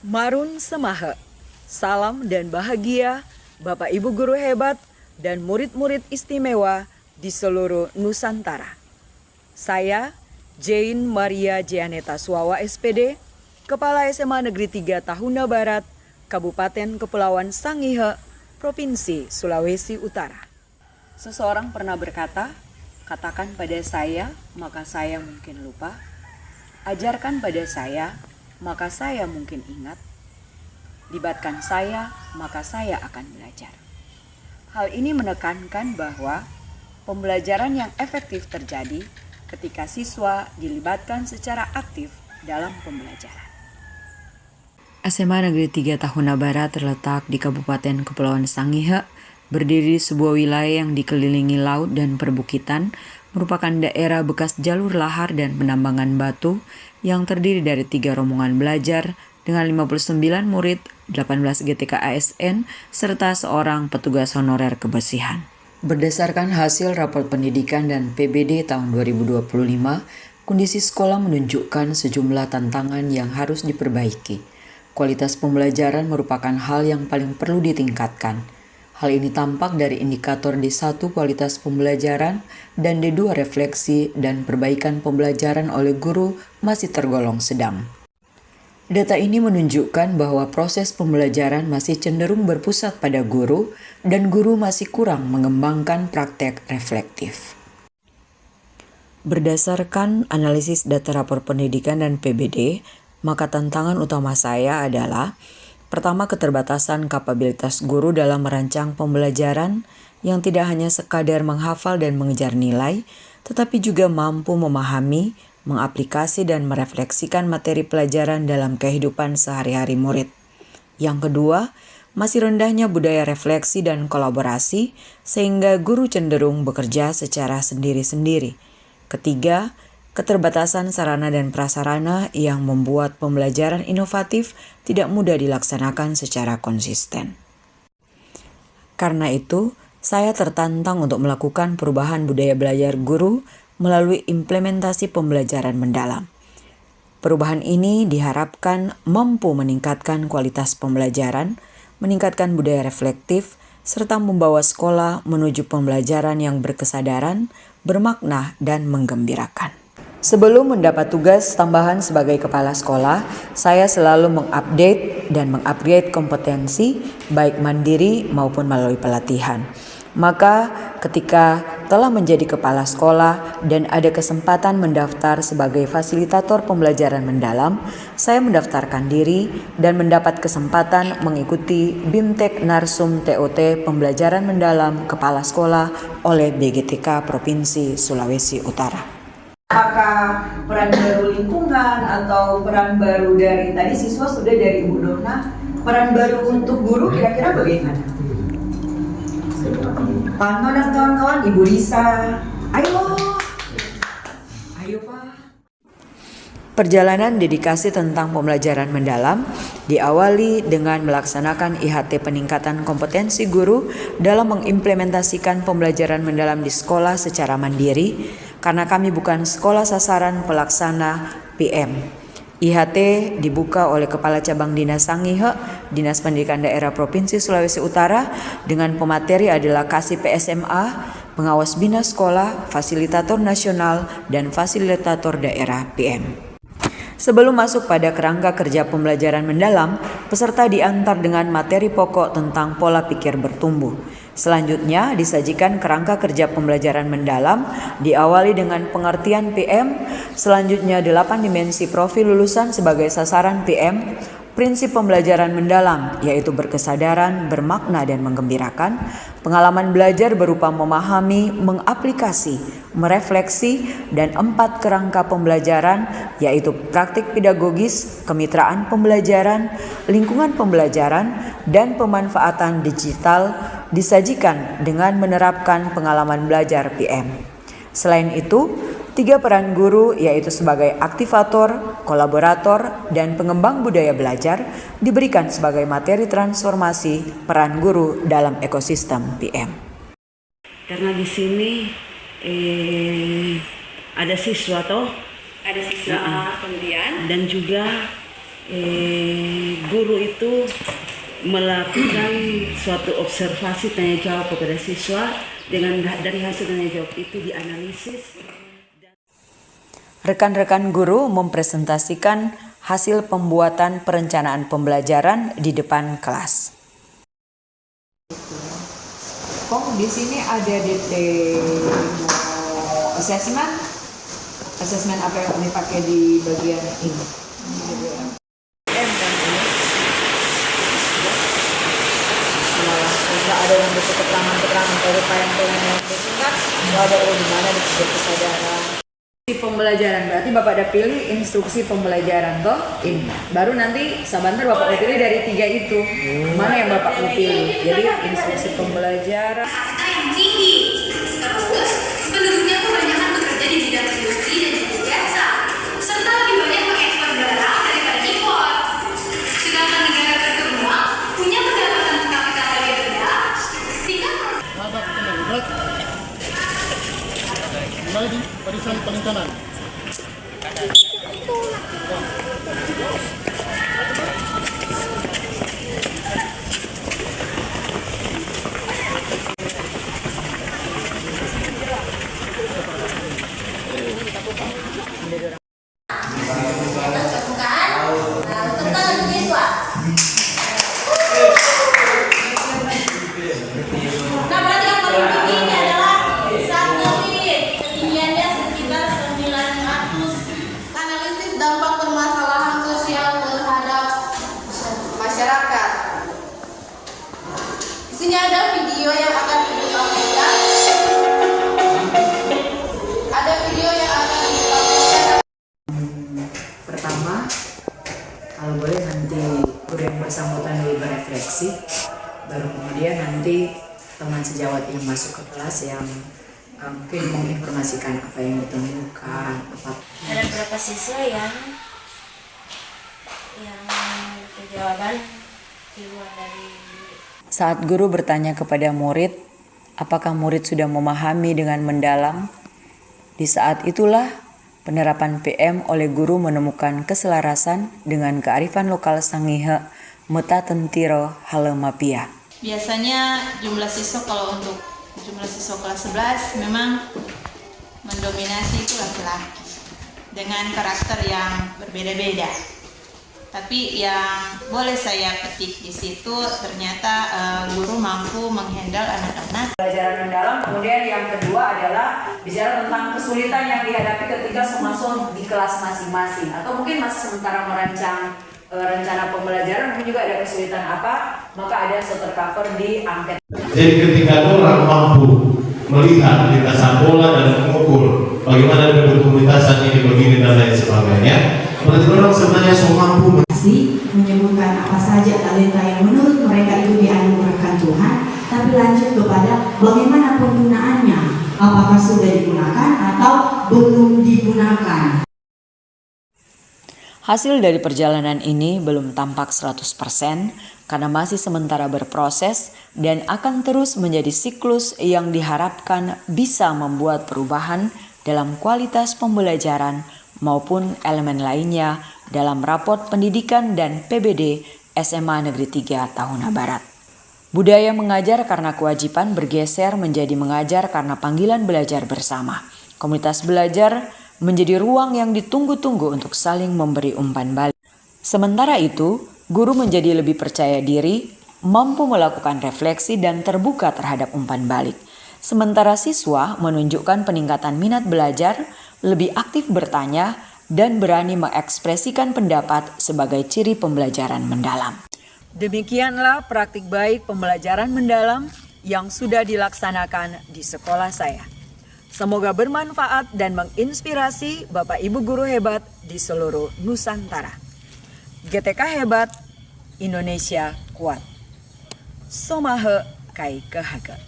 Marun Semahe, salam dan bahagia Bapak Ibu guru hebat dan murid-murid istimewa di seluruh Nusantara. Saya Jane Maria Jeaneta Suawa SPD, Kepala SMA Negeri 3 Tahuna Barat, Kabupaten Kepulauan Sangihe, Provinsi Sulawesi Utara. Seseorang pernah berkata, katakan pada saya, maka saya mungkin lupa. Ajarkan pada saya, maka saya mungkin ingat. Libatkan saya, maka saya akan belajar. Hal ini menekankan bahwa pembelajaran yang efektif terjadi ketika siswa dilibatkan secara aktif dalam pembelajaran. SMA Negeri 3 Tahuna Barat terletak di Kabupaten Kepulauan Sangihe, berdiri di sebuah wilayah yang dikelilingi laut dan perbukitan, merupakan daerah bekas jalur lahar dan penambangan batu yang terdiri dari 3 rombongan belajar dengan 59 murid, 18 GTK ASN, serta seorang petugas honorer kebersihan. Berdasarkan hasil rapor pendidikan dan PBD tahun 2025, kondisi sekolah menunjukkan sejumlah tantangan yang harus diperbaiki. Kualitas pembelajaran merupakan hal yang paling perlu ditingkatkan. Hal ini tampak dari indikator D1 kualitas pembelajaran dan D2 refleksi dan perbaikan pembelajaran oleh guru masih tergolong sedang. Data ini menunjukkan bahwa proses pembelajaran masih cenderung berpusat pada guru dan guru masih kurang mengembangkan praktek reflektif. Berdasarkan analisis data rapor pendidikan dan PBD, maka tantangan utama saya adalah pertama, keterbatasan kapabilitas guru dalam merancang pembelajaran yang tidak hanya sekadar menghafal dan mengejar nilai, tetapi juga mampu memahami, mengaplikasi dan merefleksikan materi pelajaran dalam kehidupan sehari-hari murid. Yang kedua, masih rendahnya budaya refleksi dan kolaborasi sehingga guru cenderung bekerja secara sendiri-sendiri. Ketiga, keterbatasan sarana dan prasarana yang membuat pembelajaran inovatif tidak mudah dilaksanakan secara konsisten. Karena itu, saya tertantang untuk melakukan perubahan budaya belajar guru melalui implementasi pembelajaran mendalam. Perubahan ini diharapkan mampu meningkatkan kualitas pembelajaran, meningkatkan budaya reflektif, serta membawa sekolah menuju pembelajaran yang berkesadaran, bermakna, dan menggembirakan. Sebelum mendapat tugas tambahan sebagai kepala sekolah, saya selalu mengupdate dan mengupgrade kompetensi baik mandiri maupun melalui pelatihan. Maka ketika telah menjadi kepala sekolah dan ada kesempatan mendaftar sebagai fasilitator pembelajaran mendalam, saya mendaftarkan diri dan mendapat kesempatan mengikuti BIMTEK Narsum TOT Pembelajaran Mendalam Kepala Sekolah oleh BGTK Provinsi Sulawesi Utara. Apakah peran baru lingkungan atau peran baru dari tadi siswa sudah dari Ibu Dona, peran baru untuk guru kira-kira bagaimana? Pak Anton dan kawan-kawan, Ibu Risa, ayo Pak. Perjalanan dedikasi tentang pembelajaran mendalam diawali dengan melaksanakan IHT peningkatan kompetensi guru dalam mengimplementasikan pembelajaran mendalam di sekolah secara mandiri, karena kami bukan sekolah sasaran pelaksana PM. IHT dibuka oleh Kepala Cabang Dinas Sangihe, Dinas Pendidikan Daerah Provinsi Sulawesi Utara, dengan pemateri adalah Kasih PSMA, Pengawas Bina Sekolah, Fasilitator Nasional, dan Fasilitator Daerah PM. Sebelum masuk pada kerangka kerja pembelajaran mendalam, peserta diantar dengan materi pokok tentang pola pikir bertumbuh. Selanjutnya disajikan kerangka kerja pembelajaran mendalam, diawali dengan pengertian PM, selanjutnya 8 dimensi profil lulusan sebagai sasaran PM, prinsip pembelajaran mendalam yaitu berkesadaran, bermakna dan menggembirakan, pengalaman belajar berupa memahami, mengaplikasi, merefleksi, dan 4 kerangka pembelajaran yaitu praktik pedagogis, kemitraan pembelajaran, lingkungan pembelajaran, dan pemanfaatan digital disajikan dengan menerapkan pengalaman belajar PM. Selain itu, 3 peran guru yaitu sebagai aktivator, kolaborator, dan pengembang budaya belajar diberikan sebagai materi transformasi peran guru dalam ekosistem PM. Karena di sini ada siswa toh, ada siswa kemudian dan juga Guru itu melakukan suatu observasi tanya jawab kepada siswa, dari hasil tanya jawab itu dianalisis. Rekan-rekan guru mempresentasikan hasil pembuatan perencanaan pembelajaran di depan kelas. Kong di sini ada demo assessment. Assessment apa yang dipakai di bagian ini? Tidak ada yang bentuk keterangan-keterangan penyampaian yang bersingkat, nggak ada di mana di kesadaran. Pembelajaran berarti Bapak ada pilih instruksi pembelajaran toh ini. Baru nanti sebentar Bapak mau pilih dari 3 itu. Mana yang Bapak mau pilih? Jadi instruksi pembelajaran. Yang tinggi, terus penduduknya kebanyakan bekerja di bidang industri dan juga jasa, serta lebih banyak mengekspor barang daripada impor. Sedangkan negara berkembang punya pendapatan per kapita lebih rendah, tingkat Mulai di barisan paling kanan. Nah, berarti yang paling tinggi ini adalah satelit. Ketinggiannya sekitar 900. Analisis dampak permasalahan sosial terhadap masyarakat. Di sini ada video yang akan ditampilkan. Ada video yang akan ditampilkan. Pertama, kalau boleh nanti guru yang bersangkutan dulu berefleksi, baru kemudian nanti teman sejawat yang masuk ke kelas yang mungkin menginformasikan apa yang ditemukan. Ada berapa siswa yang jawaban di luar dari. Saat guru bertanya kepada murid, apakah murid sudah memahami dengan mendalam? Di saat itulah penerapan PM oleh guru menemukan keselarasan dengan kearifan lokal Sangihe Meta Tentiro Halemapia. Biasanya jumlah siswa kalau untuk jumlah siswa kelas 11 memang mendominasi itu laki-laki dengan karakter yang berbeda-beda. Tapi yang boleh saya petik di situ ternyata guru mampu menghandle anak-anak. Pelajaran mendalam, kemudian yang kedua adalah bicara tentang kesulitan yang dihadapi ketika masuk di kelas masing-masing atau mungkin masih sementara merancang rencana pembelajaran, mungkin juga ada kesulitan apa, maka ada shorter cover di angket. Jadi ketika orang mampu melihat lintasan bola dan mengukur bagaimana bentuk lintasan ini begini dan lain sebagainya, berarti orang sebenarnya mampu menyebutkan apa saja talenta yang menurut mereka itu dianugerahkan Tuhan, tapi lanjut kepada bagaimana penggunaannya, apakah sudah digunakan atau belum digunakan. Hasil dari perjalanan ini belum tampak 100% karena masih sementara berproses dan akan terus menjadi siklus yang diharapkan bisa membuat perubahan dalam kualitas pembelajaran maupun elemen lainnya dalam raport pendidikan dan PBD SMA Negeri 3 Tahuna Barat. Budaya mengajar karena kewajiban bergeser menjadi mengajar karena panggilan belajar bersama. Komunitas belajar menjadi ruang yang ditunggu-tunggu untuk saling memberi umpan balik. Sementara itu, guru menjadi lebih percaya diri, mampu melakukan refleksi dan terbuka terhadap umpan balik. Sementara siswa menunjukkan peningkatan minat belajar, lebih aktif bertanya, dan berani mengekspresikan pendapat sebagai ciri pembelajaran mendalam. Demikianlah praktik baik pembelajaran mendalam yang sudah dilaksanakan di sekolah saya. Semoga bermanfaat dan menginspirasi Bapak Ibu guru hebat di seluruh Nusantara. GTK hebat, Indonesia kuat. Somahe kai kehaga.